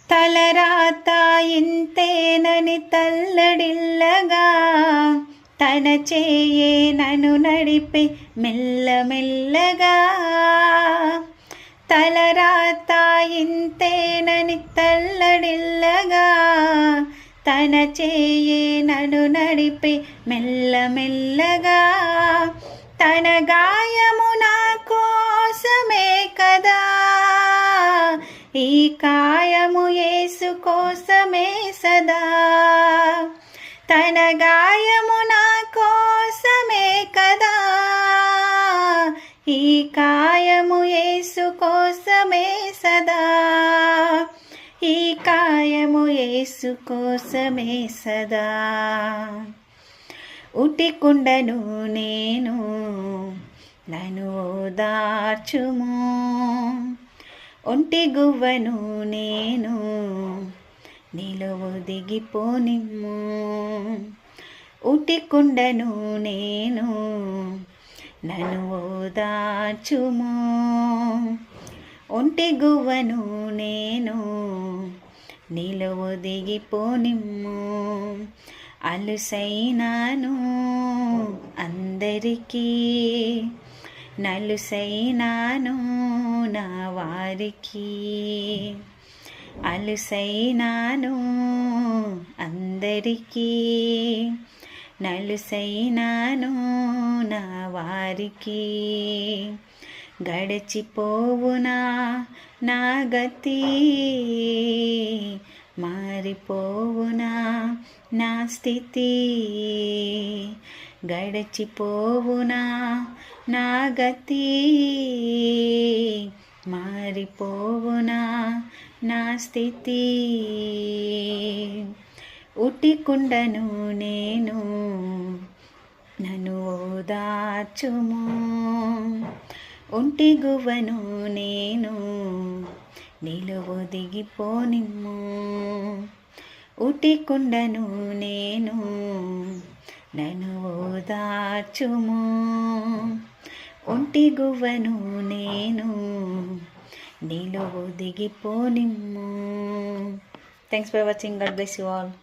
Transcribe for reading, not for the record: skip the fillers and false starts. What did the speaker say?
తలరాత ఇంతేనని తల్లడిల్లగా తన చేయే నన్ను నడిపే మెల్లమెల్లగా. తలరాత ఇంతేనని తల్లడిల్లగా తన చేయే నన్ను నడిపే మెల్లమెల్లగా. తన గాయము నా కోసమే కదా, ఈ కాయము యేసు కోసమే సదా. తన గాయము నా కోసమే కదా, ఈ కాయము యేసు కోసమే సదా. ఈ కాయము యేసు కోసమే సదా. ఉటికుండను నేను నన్ను ఓదార్చుము, ఒంటి గువ్వను నేను నీలో దిగిపోనిమ్ము. ఉటికుండను నేను నన్ను ఓదార్చుము, ఒంటి గువ్వను నేను నీలో దిగిపోనిమ్ము. అలుసైనాను అందరికీ, నలుసైనాను నా వారికి. అలుసైనాను అందరికీ, నలుసైనాను నా వారికి. గడిచిపోవునా నా గతి, మారిపోవునా నా స్థితి. గడిచిపోవునా నా గతి, మారిపోవునా నా స్థితి. ఉటికుండను నేను నన్ను ఓదార్చుము, ఒంటి గువ్వను నేను నీలో దిగిపోనిమ్ము. ఉటికుండను నేను నన్ను ఓదార్చుము, ఒంటి గువ్వను నేను నీలో దిగిపోనిమ్ము. Thanks for watching. God bless you all.